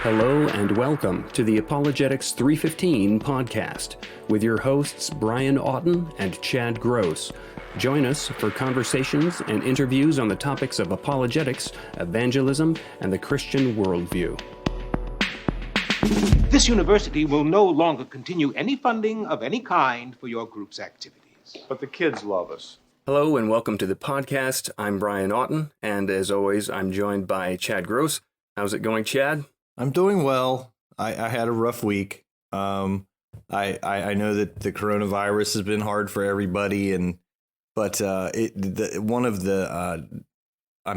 Hello and welcome to the Apologetics 315 podcast with your hosts Brian Auten and Chad Gross. Join us for conversations and interviews on the topics of apologetics, evangelism, and the Christian worldview. This university will no longer continue any funding of any kind for your group's activities. But the kids love us. Hello and welcome to the podcast. I'm Brian Auten, and as always, I'm joined by Chad Gross. How's it going, Chad? I'm doing well. I had a rough week. I know that the coronavirus has been hard for everybody, I'm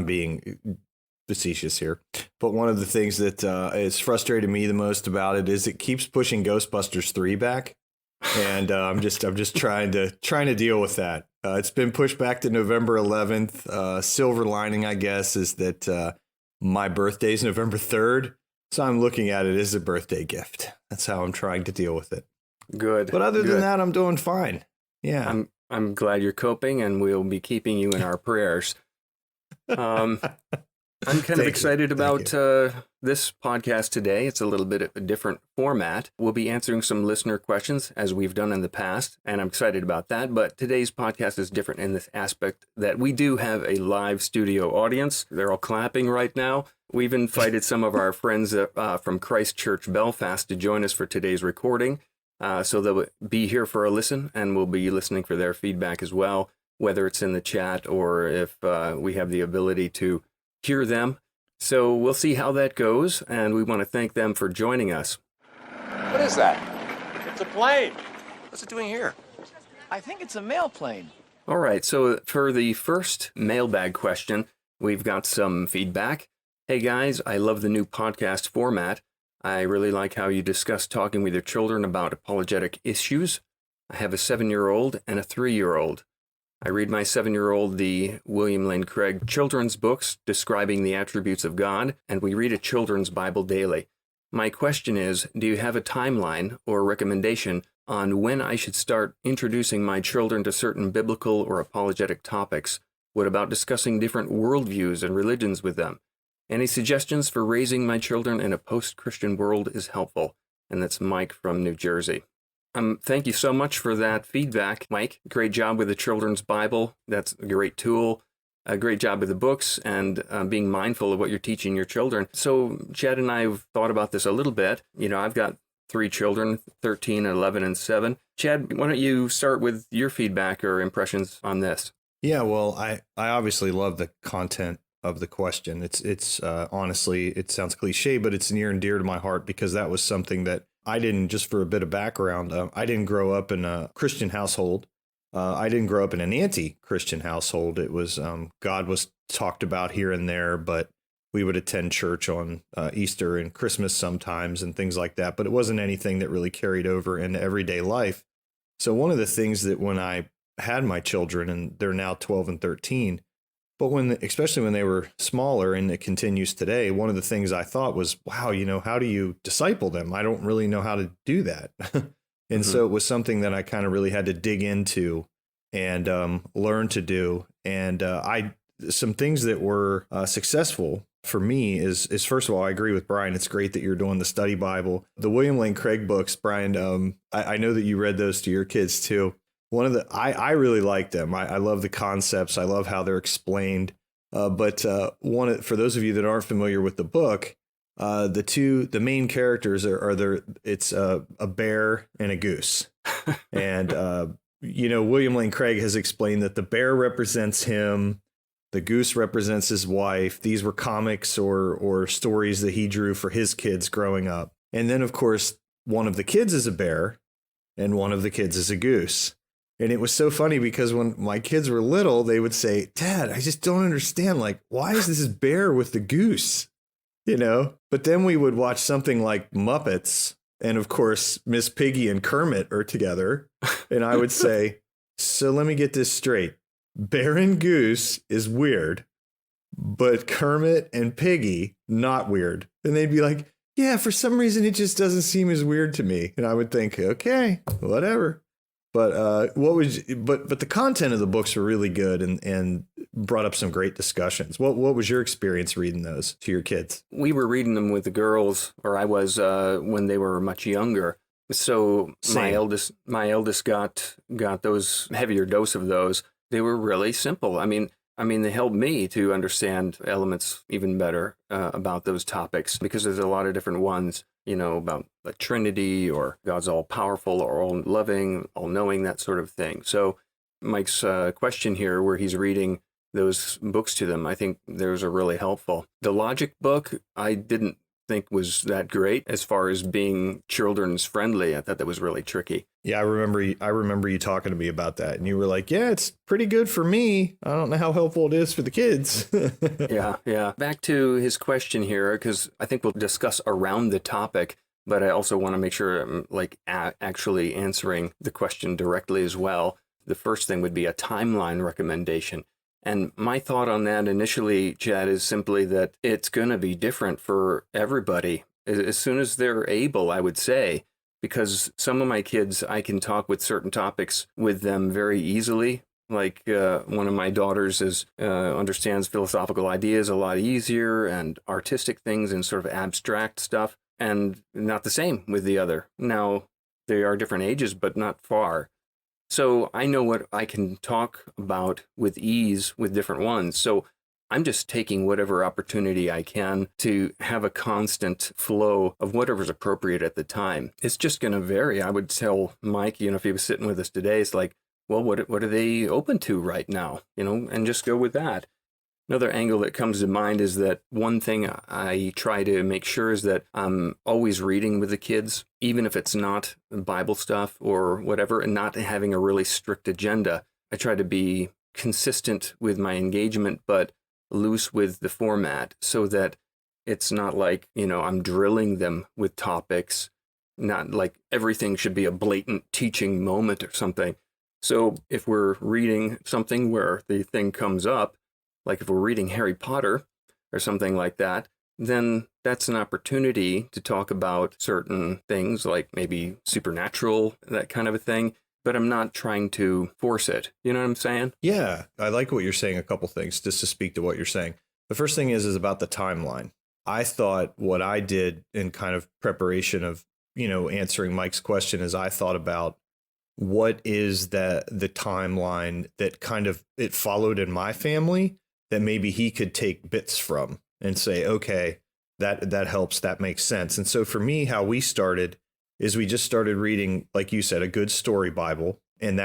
being facetious here, but one of the things that has frustrated me the most about it is it keeps pushing Ghostbusters 3 back, and I'm just trying to deal with that. It's been pushed back to November 11th. Silver lining, I guess, is that my birthday is November 3rd. So I'm looking at it as a birthday gift. That's how I'm trying to deal with it. Good. But other than that, I'm doing fine. Yeah. I'm glad you're coping, and we'll be keeping you in our prayers. I'm kind of excited about this podcast today. It's a little bit of a different format. We'll be answering some listener questions as we've done in the past, and I'm excited about that. But today's podcast is different in this aspect that we do have a live studio audience. They're all clapping right now. We've invited some of our friends from Christchurch, Belfast to join us for today's recording. So they'll be here for a listen, and we'll be listening for their feedback as well, whether it's in the chat or if we have the ability to hear them. So we'll see how that goes, and we want to thank them for joining us. What is that? It's a plane. What's it doing here? I think it's a mail plane. All right, so for the first mailbag question, we've got some feedback. Hey guys, I love the new podcast format. I really like how you discuss talking with your children about apologetic issues. I have a 7-year-old and a 3-year-old. I read my 7-year-old the William Lane Craig children's books describing the attributes of God, and we read a children's Bible daily. My question is, do you have a timeline or recommendation on when I should start introducing my children to certain biblical or apologetic topics? What about discussing different worldviews and religions with them? Any suggestions for raising my children in a post-Christian world is helpful. And that's Mike from New Jersey. Thank you so much for that feedback, Mike. Great job with the children's Bible. That's a great tool. A great job with the books and being mindful of what you're teaching your children. So Chad and I have thought about this a little bit. You know, I've got 3 children, 13, 11, and 7. Chad, why don't you start with your feedback or impressions on this? Yeah, well, I obviously love the content of the question. It's honestly, it sounds cliche, but it's near and dear to my heart because that was something that I didn't, just for a bit of background, I didn't grow up in a Christian household. I didn't grow up in an anti-Christian household. It was, God was talked about here and there, but we would attend church on Easter and Christmas sometimes and things like that. But it wasn't anything that really carried over into everyday life. So one of the things that when I had my children, and they're now 12 and 13, but especially when they were smaller, and it continues today, one of the things I thought was, wow, how do you disciple them? I don't really know how to do that. And so it was something that I kind of really had to dig into and learn to do. And some things that were successful for me is first of all, I agree with Brian. It's great that you're doing the study Bible. The William Lane Craig books, Brian, I know that you read those to your kids too. I really like them. I love the concepts. I love how they're explained. But for those of you that aren't familiar with the book, the main characters it's a bear and a goose. And, William Lane Craig has explained that the bear represents him. The goose represents his wife. These were comics or stories that he drew for his kids growing up. And then, of course, one of the kids is a bear and one of the kids is a goose. And it was so funny because when my kids were little, they would say, Dad, I just don't understand. Like, why is this bear with the goose? But then we would watch something like Muppets. And of course, Miss Piggy and Kermit are together. And I would say, so let me get this straight. Bear and Goose is weird, but Kermit and Piggy, not weird. And they'd be like, yeah, for some reason, it just doesn't seem as weird to me. And I would think, okay, whatever. But but the content of the books were really good and brought up some great discussions. What was your experience reading those to your kids? We were reading them with the girls, or I was when they were much younger. So my eldest got those heavier dose of those. They were really simple. I mean, they helped me to understand elements even better about those topics, because there's a lot of different ones, about the Trinity, or God's all powerful or all loving, all knowing, that sort of thing. So Mike's question here, where he's reading those books to them, I think those are really helpful. The logic book, I didn't think was that great as far as being children's friendly. I thought that was really tricky. Yeah, I remember you talking to me about that, and you were like, "Yeah, it's pretty good for me. I don't know how helpful it is for the kids." Yeah. Back to his question here, because I think we'll discuss around the topic, but I also want to make sure I'm actually answering the question directly as well. The first thing would be a timeline recommendation. And my thought on that initially, Chad, is simply that it's going to be different for everybody as soon as they're able, I would say, because some of my kids, I can talk with certain topics with them very easily. Like one of my daughters understands philosophical ideas a lot easier, and artistic things and sort of abstract stuff, and not the same with the other. Now, they are different ages, but not far. So I know what I can talk about with ease with different ones. So I'm just taking whatever opportunity I can to have a constant flow of whatever's appropriate at the time. It's just going to vary. I would tell Mike, if he was sitting with us today, it's like, well, what are they open to right now? And just go with that. Another angle that comes to mind is that one thing I try to make sure is that I'm always reading with the kids, even if it's not Bible stuff or whatever, and not having a really strict agenda. I try to be consistent with my engagement, but loose with the format, so that it's not like, I'm drilling them with topics, not like everything should be a blatant teaching moment or something. So if we're reading something where the thing comes up, like if we're reading Harry Potter or something like that, then that's an opportunity to talk about certain things, like maybe supernatural, that kind of a thing. But I'm not trying to force it. You know what I'm saying? Yeah, I like what you're saying. A couple things just to speak to what you're saying. The first thing is about the timeline. I thought what I did in kind of preparation of, answering Mike's question is I thought about what is the timeline that kind of it followed in my family that maybe he could take bits from and say, okay, that helps, that makes sense. And so for me, how we started is we just started reading, like you said, a good story Bible. And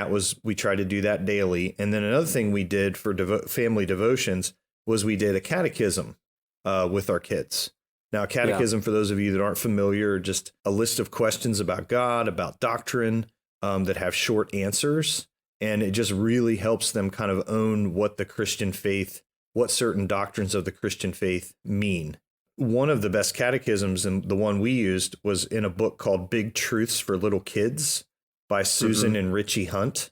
we tried to do that daily. And then another thing we did for family devotions was we did a catechism with our kids. Now, a catechism, for those of you that aren't familiar, just a list of questions about God, about doctrine, that have short answers. And it just really helps them kind of own what the Christian faith, what certain doctrines of the Christian faith mean. One of the best catechisms, and the one we used, was in a book called Big Truths for Little Kids by Susan and Richie Hunt.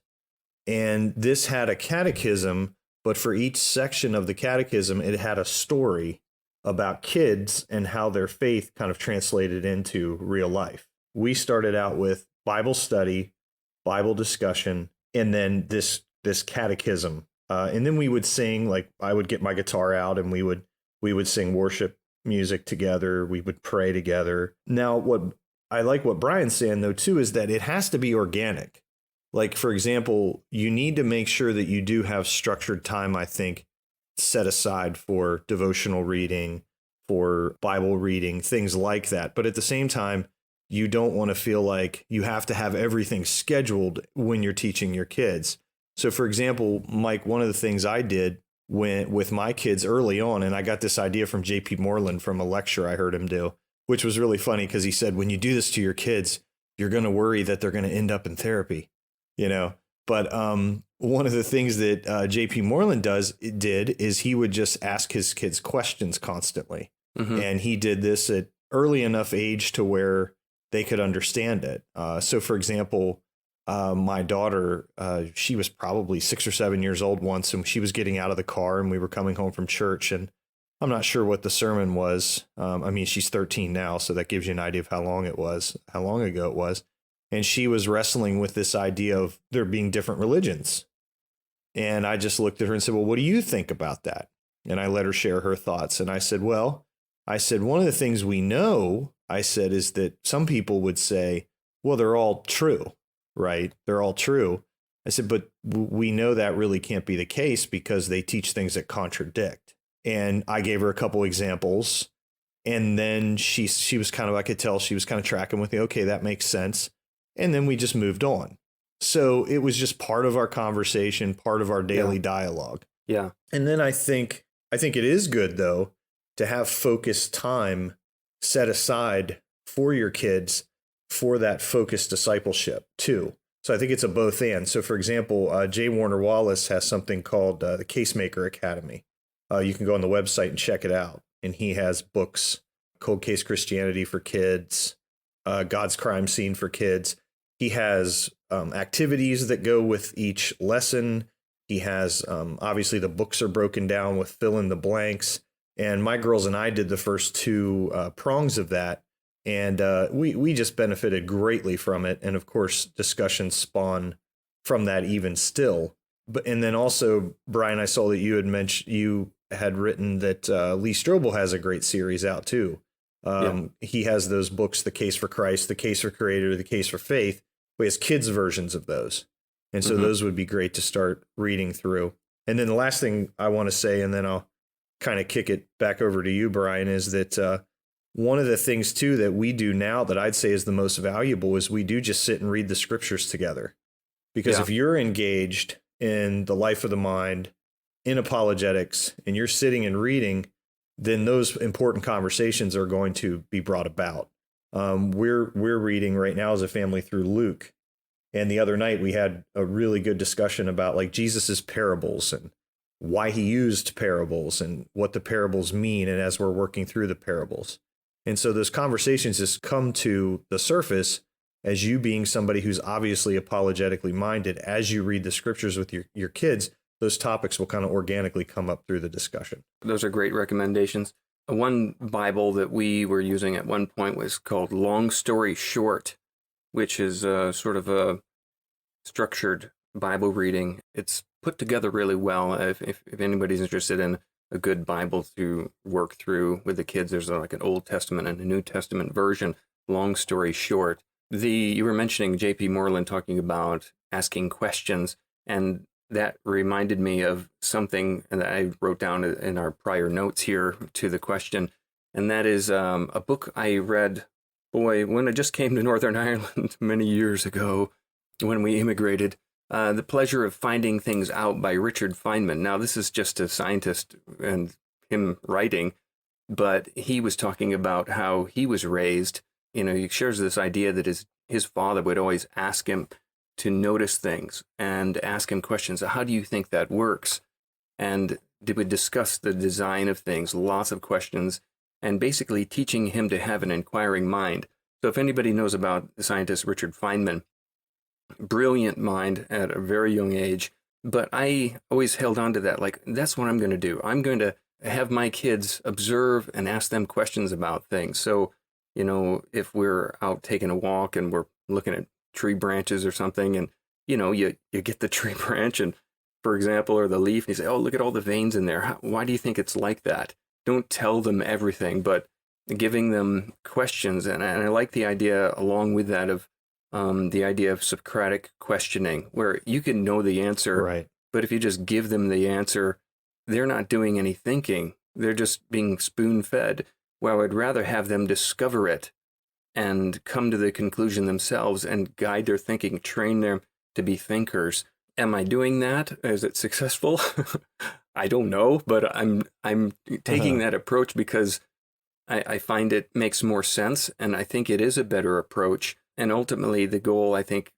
And this had a catechism, but for each section of the catechism, it had a story about kids and how their faith kind of translated into real life. We started out with Bible study, Bible discussion, and then this catechism. And then we would sing, like I would get my guitar out and we would sing worship music together. We would pray together. Now, what I like what Brian's saying, though, too, is that it has to be organic. Like, for example, you need to make sure that you do have structured time, I think, set aside for devotional reading, for Bible reading, things like that. But at the same time, you don't want to feel like you have to have everything scheduled when you're teaching your kids. So, for example, Mike, one of the things I did with my kids early on, and I got this idea from J.P. Moreland from a lecture I heard him do, which was really funny because he said, when you do this to your kids, you're going to worry that they're going to end up in therapy, But one of the things that J.P. Moreland did is he would just ask his kids questions constantly. And he did this at early enough age to where they could understand it. So, for example, my daughter, she was probably 6 or 7 years old once, and she was getting out of the car and we were coming home from church, and I'm not sure what the sermon was. She's 13 now, so that gives you an idea of how long ago it was. And she was wrestling with this idea of there being different religions. And I just looked at her and said, well, what do you think about that? And I let her share her thoughts. And I said, well, one of the things we know, I said, is that some people would say, well, they're all true, right? They're all true. I said, but we know that really can't be the case because they teach things that contradict. And I gave her a couple examples. And then she was kind of, I could tell she was kind of tracking with me. Okay, that makes sense. And then we just moved on. So it was just part of our conversation, part of our daily dialogue. Yeah. And then I think it is good, though, to have focused time set aside for your kids for that focused discipleship, too. So I think it's a both and. So, for example, J. Warner Wallace has something called the Casemaker Academy. You can go on the website and check it out. And he has books, Cold Case Christianity for Kids, God's Crime Scene for Kids. He has activities that go with each lesson. He has, obviously, the books are broken down with fill in the blanks. And my girls and I did the first two prongs of that. And we just benefited greatly from it. And of course, discussions spawn from that even still. And then also, Brian, I saw that you had mentioned you had written that Lee Strobel has a great series out too. He has those books, The Case for Christ, The Case for Creator, The Case for Faith. He has kids versions of those. And so those would be great to start reading through. And then the last thing I want to say, and then I'll kind of kick it back over to you, Brian, is that one of the things, too, that we do now that I'd say is the most valuable is we do just sit and read the scriptures together. Because if you're engaged in the life of the mind, in apologetics, and you're sitting and reading, then those important conversations are going to be brought about. We're reading right now as a family through Luke. And the other night we had a really good discussion about like Jesus's parables and why he used parables and what the parables mean. And as we're working through the parables. And so those conversations just come to the surface as you being somebody who's obviously apologetically minded. As you read the scriptures with your kids, those topics will kind of organically come up through the discussion. Those are great recommendations. One Bible that we were using at one point was called Long Story Short, which is sort of a structured Bible reading. It's put together really well. If anybody's interested in a good Bible to work through with the kids, there's like an Old Testament and a New Testament version. Long Story Short. You were mentioning J.P. Moreland talking about asking questions, and that reminded me of something that I wrote down in our prior notes here to the question, and that is a book I read, when I just came to Northern Ireland many years ago when we immigrated, The Pleasure of Finding Things Out by Richard Feynman. Now, this is just a scientist and him writing, but he was talking about how he was raised. He shares this idea that his father would always ask him to notice things and ask him questions. How do you think that works? And they would discuss the design of things, lots of questions, and basically teaching him to have an inquiring mind. So if anybody knows about the scientist Richard Feynman, brilliant mind at a very young age, but I always held on to that. Like, that's what I'm going to do. I'm going to have my kids observe and ask them questions about things. So, if we're out taking a walk and we're looking at tree branches or something, and you get the tree branch and, for example, or the leaf, and you say, oh, look at all the veins in there. Why do you think it's like that? Don't tell them everything, but giving them questions. And I like the idea along with that of the idea of Socratic questioning, where you can know the answer, right? But if you just give them the answer, they're not doing any thinking. They're just being spoon-fed. Well, I'd rather have them discover it and come to the conclusion themselves and guide their thinking, train them to be thinkers. Am I doing that? Is it successful? I don't know, but I'm taking that approach because I find it makes more sense, and I think it is a better approach. And ultimately, the goal I think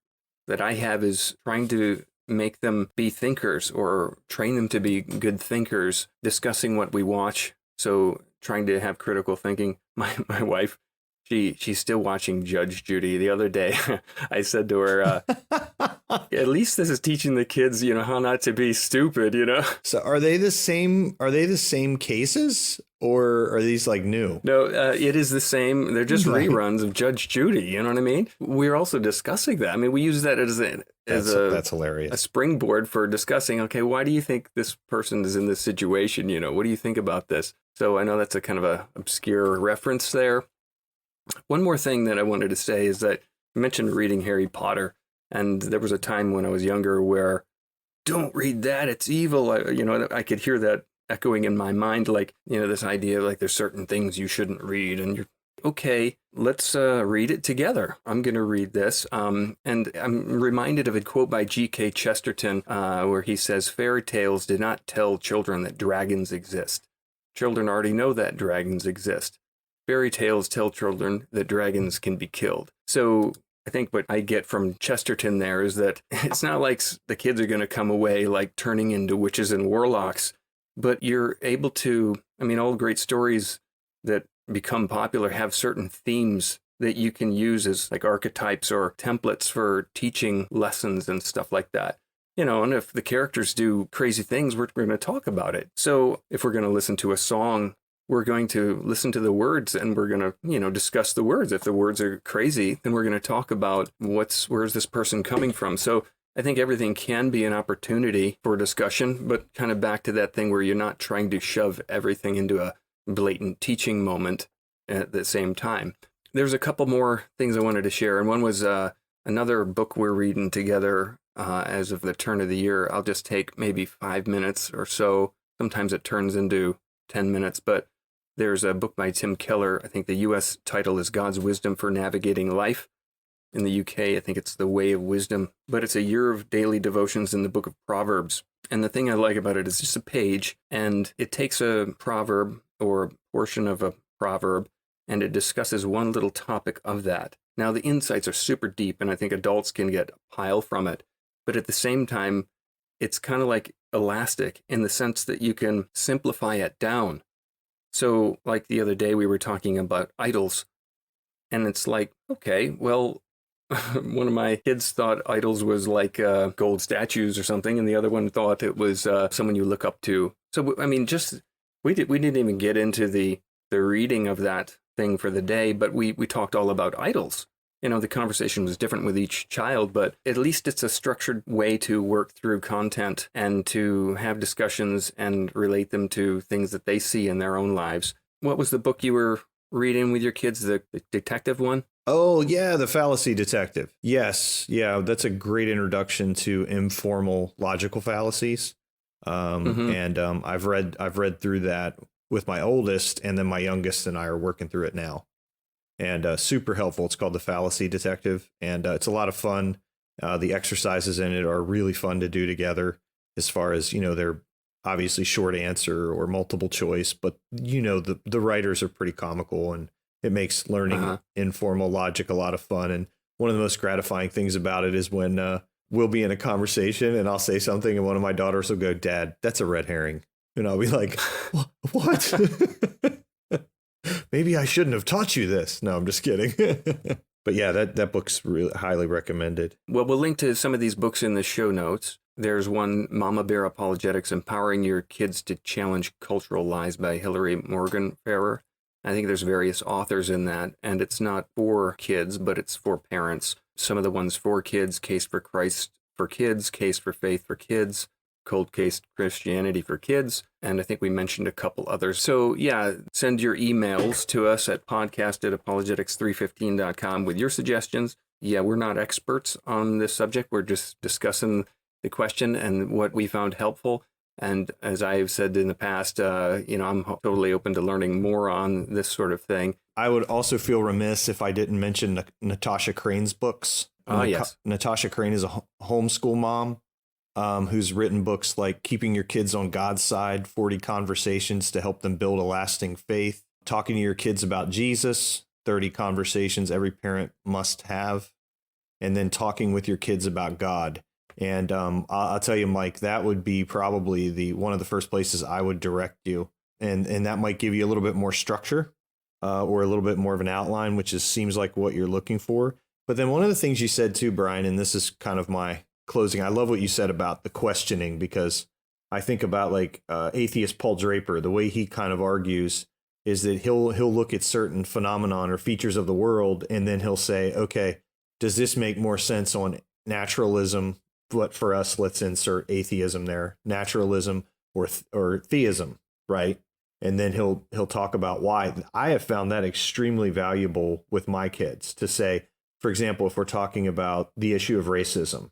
that I have is trying to make them be thinkers or train them to be good thinkers, discussing what we watch. So trying to have critical thinking. My wife, she's still watching Judge Judy. The other day, I said to her, At least this is teaching the kids, how not to be stupid. So are they the same? Are they the same cases, or are these like new? No, it is the same. They're just Right. reruns of Judge Judy. You know what I mean? We're also discussing that. I mean, we use that as That's a hilarious. springboard for discussing, okay, why do you think this person is in this situation? What do you think about this? So I know that's a kind of a obscure reference there. One more thing that I wanted to say is that you mentioned reading Harry Potter. And there was a time when I was younger where, don't read that, it's evil. I could hear that echoing in my mind, like, this idea like there's certain things you shouldn't read. And you're, okay, let's read it together. I'm going to read this. And I'm reminded of a quote by G.K. Chesterton where he says, fairy tales do not tell children that dragons exist. Children already know that dragons exist. Fairy tales tell children that dragons can be killed. So I think what I get from Chesterton there is that it's not like the kids are going to come away like turning into witches and warlocks, but you're able to, all great stories that become popular have certain themes that you can use as like archetypes or templates for teaching lessons and stuff like that. And if the characters do crazy things, we're going to talk about it. So if we're going to listen to a song, we're going to listen to the words and we're going to, discuss the words. If the words are crazy, then we're going to talk about where's this person coming from. So I think everything can be an opportunity for discussion, but kind of back to that thing where you're not trying to shove everything into a blatant teaching moment at the same time. There's a couple more things I wanted to share. And one was another book we're reading together as of the turn of the year. I'll just take maybe 5 minutes or so. Sometimes it turns into 10 minutes, but there's a book by Tim Keller. I think the U.S. title is God's Wisdom for Navigating Life. In the U.K., I think it's The Way of Wisdom. But it's a year of daily devotions in the book of Proverbs. And the thing I like about it is just a page, and it takes a proverb or a portion of a proverb, and it discusses one little topic of that. Now, the insights are super deep, and I think adults can get a pile from it. But at the same time, it's kind of like elastic in the sense that you can simplify it down. So like the other day we were talking about idols, and it's like, okay, well, one of my kids thought idols was like gold statues or something, and the other one thought it was someone you look up to. So, we didn't even get into the reading of that thing for the day, but we talked all about idols. The conversation was different with each child, but at least it's a structured way to work through content and to have discussions and relate them to things that they see in their own lives. What was the book you were reading with your kids, the detective one? Oh, yeah, the Fallacy Detective. Yes. Yeah, that's a great introduction to informal logical fallacies. And I've read through that with my oldest, and then my youngest and I are working through it now. And super helpful. It's called the Fallacy Detective, and it's a lot of fun. The exercises in it are really fun to do together, as far as, they're obviously short answer or multiple choice, but the writers are pretty comical, and it makes learning informal logic a lot of fun. And one of the most gratifying things about it is when we'll be in a conversation and I'll say something and one of my daughters will go, "Dad, that's a red herring." And I'll be like, "What?" Maybe I shouldn't have taught you this. No, I'm just kidding. But yeah, that book's really highly recommended. Well, we'll link to some of these books in the show notes. There's one, Mama Bear Apologetics, Empowering Your Kids to Challenge Cultural Lies by Hillary Morgan-Ferrer. I think there's various authors in that, and it's not for kids, but it's for parents. Some of the ones for kids, Case for Christ for Kids, Case for Faith for Kids, Cold Case Christianity for Kids, and I think we mentioned a couple others. So yeah, send your emails to us at podcast@apologetics315.com with your suggestions. Yeah, we're not experts on this subject. We're just discussing the question and what we found helpful. And as I've said in the past, I'm totally open to learning more on this sort of thing. I would also feel remiss if I didn't mention Natasha Crane's books. Yes. Natasha Crane is a homeschool mom who's written books like Keeping Your Kids on God's Side, 40 Conversations to Help Them Build a Lasting Faith, Talking to Your Kids About Jesus, 30 Conversations Every Parent Must Have, and then Talking with Your Kids About God. And I'll tell you, Mike, that would be probably one of the first places I would direct you. And that might give you a little bit more structure or a little bit more of an outline, which seems like what you're looking for. But then one of the things you said too, Brian, and this is kind of my closing, I love what you said about the questioning, because I think about like atheist Paul Draper. The way he kind of argues is that he'll look at certain phenomenon or features of the world, and then he'll say, okay, does this make more sense on naturalism? But for us, let's insert atheism there, naturalism or theism, right? And then he'll talk about why. I have found that extremely valuable with my kids to say, for example, if we're talking about the issue of racism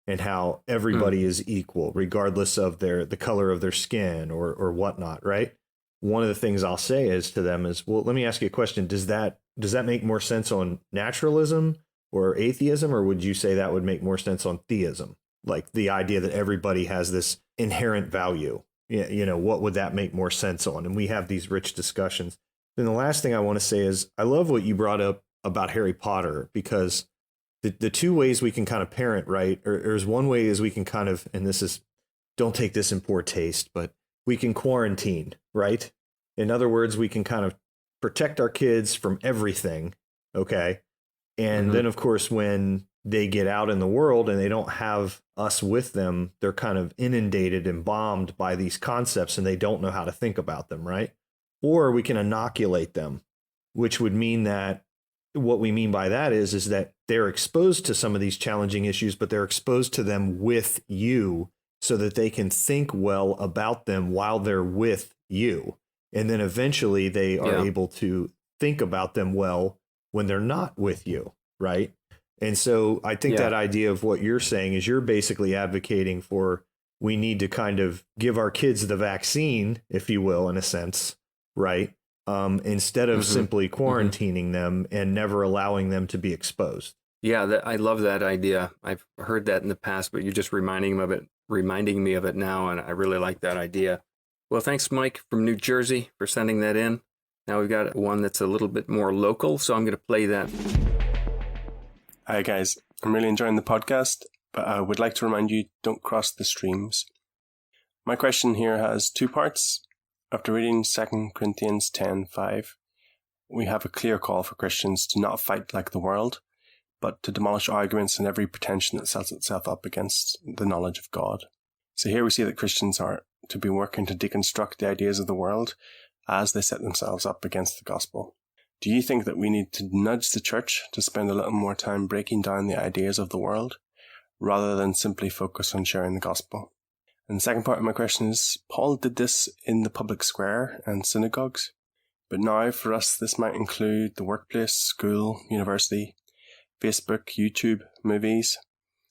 and how everybody is equal, regardless of the color of their skin or whatnot, right? One of the things I'll say is to them is, well, let me ask you a question. Does that make more sense on naturalism or atheism, or would you say that would make more sense on theism? Like the idea that everybody has this inherent value. You know, what would that make more sense on? And we have these rich discussions. Then the last thing I want to say is I love what you brought up about Harry Potter, because the two ways we can kind of parent, right? Or there's one way is we can kind of, and this is, don't take this in poor taste, but we can quarantine, right? In other words, we can kind of protect our kids from everything. Okay. And then, of course, when they get out in the world and they don't have us with them, they're kind of inundated and bombed by these concepts and they don't know how to think about them, right? Or we can inoculate them, which would mean that what we mean by that is that they're exposed to some of these challenging issues, but they're exposed to them with you so that they can think well about them while they're with you. And then eventually they are able to think about them well when they're not with you, right? And so I think that idea of what you're saying is you're basically advocating for, we need to kind of give our kids the vaccine, if you will, in a sense, right? Instead of simply quarantining them and never allowing them to be exposed. Yeah, I love that idea. I've heard that in the past, but you're just reminding me of it now, and I really like that idea. Well, thanks, Mike from New Jersey, for sending that in. Now we've got one that's a little bit more local, so I'm going to play that. Hi guys, I'm really enjoying the podcast, but I would like to remind you, don't cross the streams. My question here has two parts. After reading 2 Corinthians 10:5, we have a clear call for Christians to not fight like the world, but to demolish arguments and every pretension that sets itself up against the knowledge of God. So here we see that Christians are to be working to deconstruct the ideas of the world as they set themselves up against the gospel. Do you think that we need to nudge the church to spend a little more time breaking down the ideas of the world, rather than simply focus on sharing the gospel? And the second part of my question is, Paul did this in the public square and synagogues, but now for us this might include the workplace, school, university, Facebook, YouTube, movies.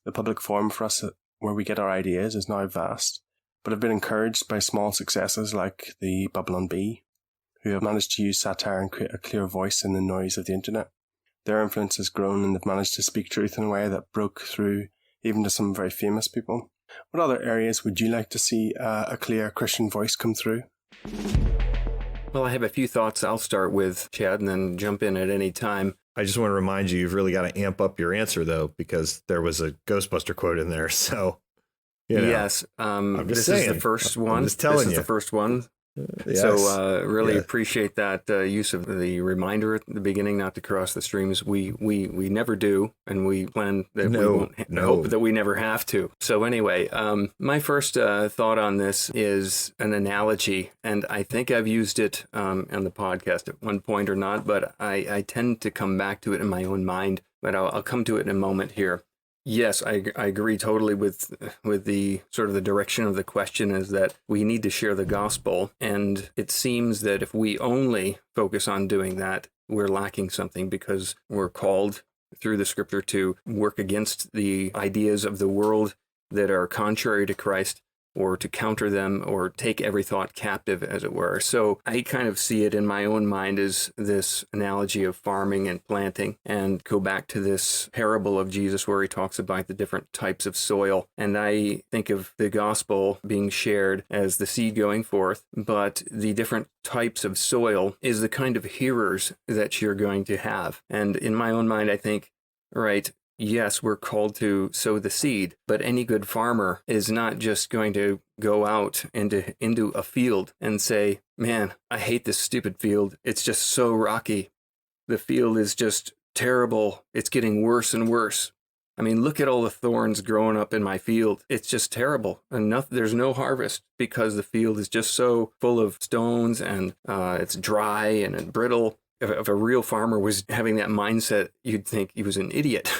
The public forum for us where we get our ideas is now vast, but have been encouraged by small successes like the Babylon Bee, who have managed to use satire and create a clear voice in the noise of the internet. Their influence has grown and they've managed to speak truth in a way that broke through even to some very famous people. What other areas would you like to see a clear Christian voice come through? Well, I have a few thoughts. I'll start with Chad and then jump in at any time. I just want to remind you, you've really got to amp up your answer, though, because there was a Ghostbuster quote in there. So, yes, this is the first one. I'm just telling you. This is the first one. Yes. So really appreciate that use of the reminder at the beginning not to cross the streams. We never do, and we plan that we won't hope that we never have to. So anyway, my first thought on this is an analogy, and I think I've used it on the podcast at one point or not, but I tend to come back to it in my own mind, but I'll come to it in a moment here. Yes, I agree totally with the sort of the direction of the question is that we need to share the gospel. And it seems that if we only focus on doing that, we're lacking something because we're called through the scripture to work against the ideas of the world that are contrary to Christ, or to counter them, or take every thought captive, as it were. So I kind of see it in my own mind as this analogy of farming and planting, and go back to this parable of Jesus where he talks about the different types of soil. And I think of the gospel being shared as the seed going forth, but the different types of soil is the kind of hearers that you're going to have. And in my own mind, I think, right, yes, we're called to sow the seed, but any good farmer is not just going to go out into a field and say, man, I hate this stupid field. It's just so rocky. The field is just terrible. It's getting worse and worse. I mean, look at all the thorns growing up in my field. It's just terrible. And there's no harvest because the field is just so full of stones and it's dry and brittle. If a real farmer was having that mindset, you'd think he was an idiot.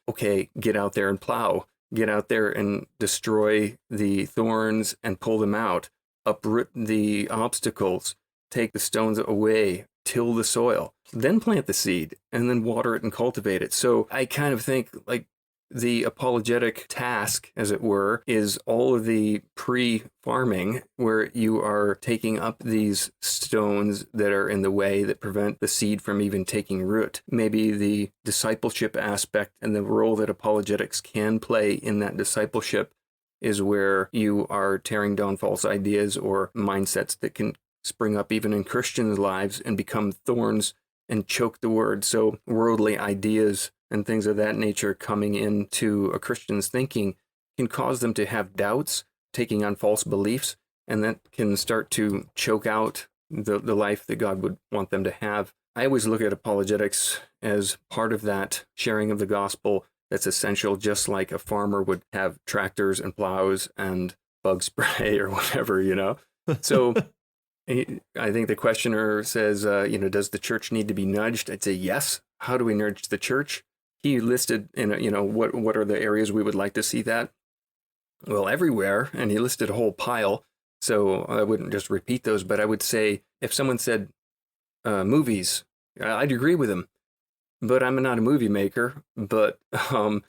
Okay, get out there and plow. Get out there and destroy the thorns and pull them out. Uproot the obstacles. Take the stones away. Till the soil. Then plant the seed and then water it and cultivate it. So I kind of think like the apologetic task, as it were, is all of the pre-farming where you are taking up these stones that are in the way that prevent the seed from even taking root. Maybe the discipleship aspect and the role that apologetics can play in that discipleship is where you are tearing down false ideas or mindsets that can spring up even in Christians' lives and become thorns and choke the word. So worldly ideas and things of that nature coming into a Christian's thinking can cause them to have doubts, taking on false beliefs, and that can start to choke out the life that God would want them to have. I always look at apologetics as part of that sharing of the gospel that's essential, just like a farmer would have tractors and plows and bug spray or whatever, you know? So I think the questioner says, does the church need to be nudged? I'd say yes. How do we nudge the church? He listed, what are the areas we would like to see that? Well, everywhere, and he listed a whole pile. So I wouldn't just repeat those, but I would say if someone said movies, I'd agree with him. But I'm not a movie maker. But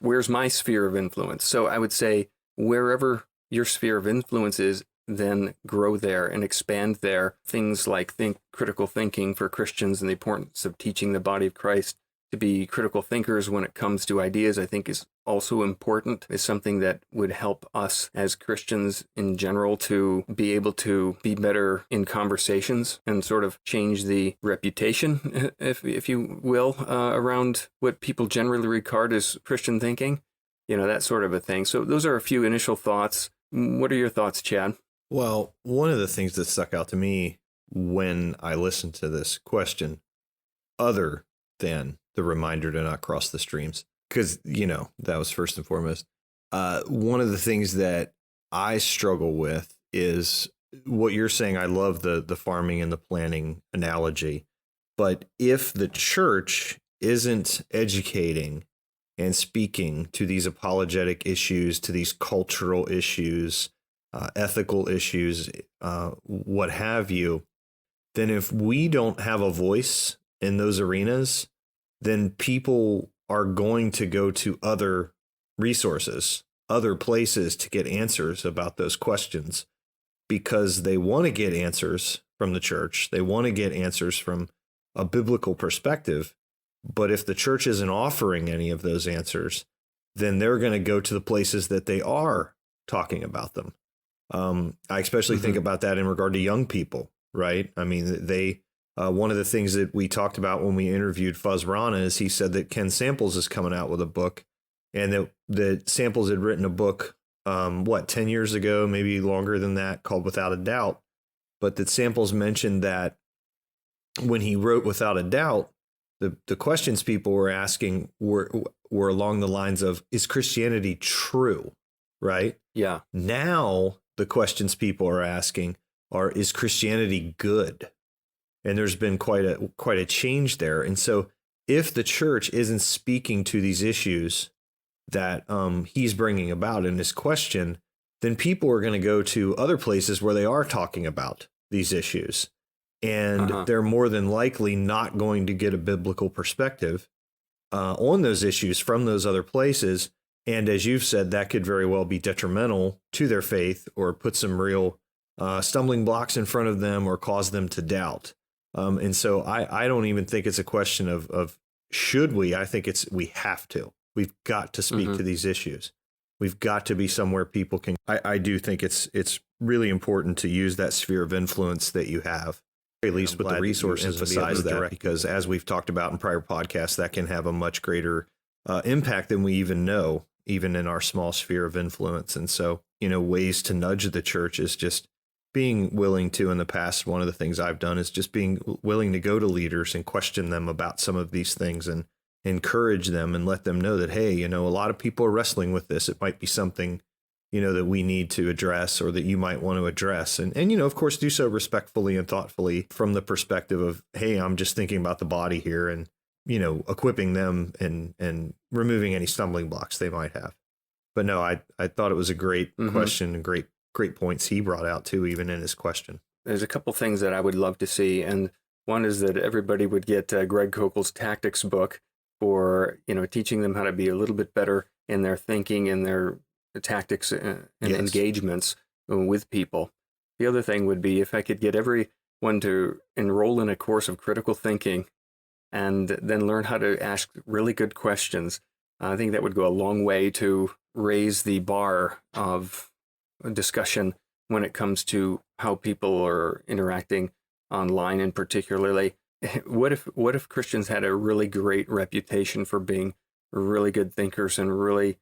where's my sphere of influence? So I would say wherever your sphere of influence is, then grow there and expand there. Things like critical thinking for Christians and the importance of teaching the body of Christ to be critical thinkers when it comes to ideas, I think is also important. Is something that would help us as Christians in general to be able to be better in conversations and sort of change the reputation, if you will, around what people generally regard as Christian thinking, that sort of a thing. So those are a few initial thoughts. What are your thoughts, Chad? Well, one of the things that stuck out to me when I listened to this question, other than the reminder to not cross the streams, because, that was first and foremost. One of the things that I struggle with is what you're saying. I love the farming and the planting analogy. But if the church isn't educating and speaking to these apologetic issues, to these cultural issues, ethical issues, what have you, then if we don't have a voice in those arenas, then people are going to go to other resources, other places to get answers about those questions because they want to get answers from the church. They want to get answers from a biblical perspective. But if the church isn't offering any of those answers, then they're going to go to the places that they are talking about them. I especially think about that in regard to young people, right? I mean, one of the things that we talked about when we interviewed Fuzz Rana is he said that Ken Samples is coming out with a book, and that Samples had written a book, 10 years ago, maybe longer than that, called Without a Doubt. But that Samples mentioned that when he wrote Without a Doubt, the questions people were asking were along the lines of, is Christianity true? Right? Yeah. Now the questions people are asking are, is Christianity good? And there's been quite a change there. And so if the church isn't speaking to these issues that he's bringing about in his question, then people are going to go to other places where they are talking about these issues. And they're more than likely not going to get a biblical perspective on those issues from those other places. And as you've said, that could very well be detrimental to their faith or put some real stumbling blocks in front of them or cause them to doubt. And so I don't even think it's a question of should we. I think we have to. We've got to speak to these issues. We've got to be somewhere people can. I do think it's really important to use that sphere of influence that you have, at least with the resources besides that, because as we've talked about in prior podcasts, that can have a much greater impact than we even know, even in our small sphere of influence. And so, ways to nudge the church is just being willing to, in the past, one of the things I've done is just being willing to go to leaders and question them about some of these things and encourage them and let them know that, hey, a lot of people are wrestling with this. It might be something, that we need to address or that you might want to address. And, of course, do so respectfully and thoughtfully from the perspective of, hey, I'm just thinking about the body here and, equipping them and removing any stumbling blocks they might have. But no, I thought it was a great question and great points he brought out too, even in his question. There's a couple things that I would love to see. And one is that everybody would get Greg Koukl's Tactics book for, teaching them how to be a little bit better in their thinking and their tactics and engagements with people. The other thing would be if I could get everyone to enroll in a course of critical thinking and then learn how to ask really good questions. I think that would go a long way to raise the bar of discussion when it comes to how people are interacting online, and particularly what if Christians had a really great reputation for being really good thinkers and really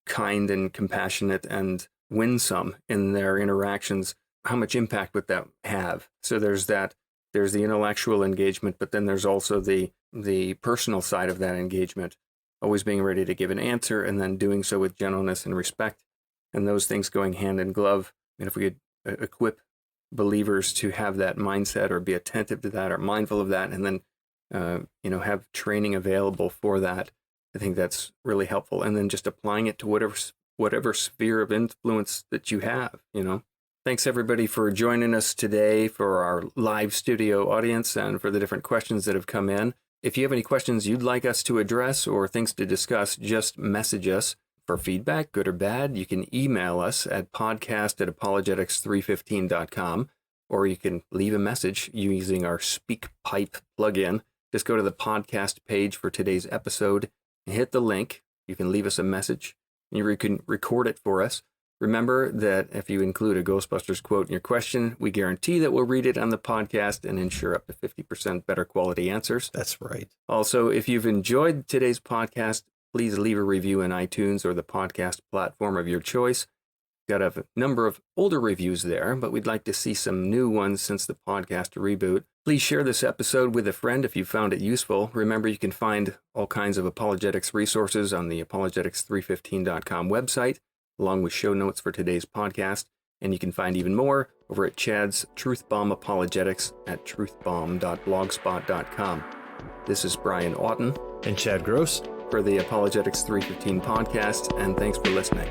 kind and compassionate and winsome in their interactions? How much impact would that have? So there's the intellectual engagement, but then there's also the personal side of that engagement, always being ready to give an answer and then doing so with gentleness and respect, and those things going hand in glove. And if we could equip believers to have that mindset or be attentive to that or mindful of that, and then have training available for that, I think that's really helpful. And then just applying it to whatever sphere of influence that you have. Thanks everybody for joining us today for our live studio audience and for the different questions that have come in. If you have any questions you'd like us to address or things to discuss, just message us. For feedback, good or bad, you can email us at podcast@apologetics315.com, or you can leave a message using our SpeakPipe plugin. Just go to the podcast page for today's episode, hit the link. You can leave us a message, and you can record it for us. Remember that if you include a Ghostbusters quote in your question, we guarantee that we'll read it on the podcast and ensure up to 50% better quality answers. That's right. Also, if you've enjoyed today's podcast, please leave a review in iTunes or the podcast platform of your choice. Got a number of older reviews there, but we'd like to see some new ones since the podcast reboot. Please share this episode with a friend if you found it useful. Remember, you can find all kinds of apologetics resources on the apologetics315.com website, along with show notes for today's podcast. And you can find even more over at Chad's Truth Bomb Apologetics at truthbomb.blogspot.com. This is Brian Auten And Chad Gross for the Apologetics 315 podcast, and thanks for listening.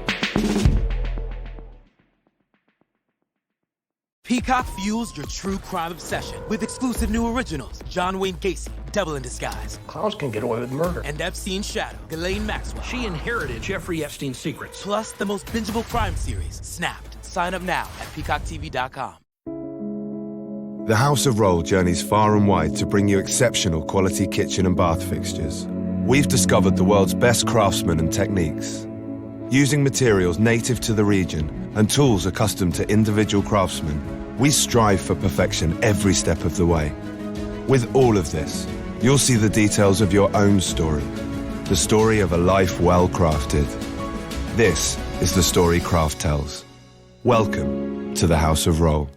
Peacock fuels your true crime obsession with exclusive new originals. John Wayne Gacy, Devil in Disguise. Clowns can get away with murder. And Epstein's shadow, Ghislaine Maxwell. She inherited Jeffrey Epstein's secrets. Plus the most bingeable crime series, Snapped. Sign up now at peacocktv.com. The House of Roll journeys far and wide to bring you exceptional quality kitchen and bath fixtures. We've discovered the world's best craftsmen and techniques. Using materials native to the region and tools accustomed to individual craftsmen, we strive for perfection every step of the way. With all of this, you'll see the details of your own story, the story of a life well crafted. This is the story Craft tells. Welcome to the House of Roll.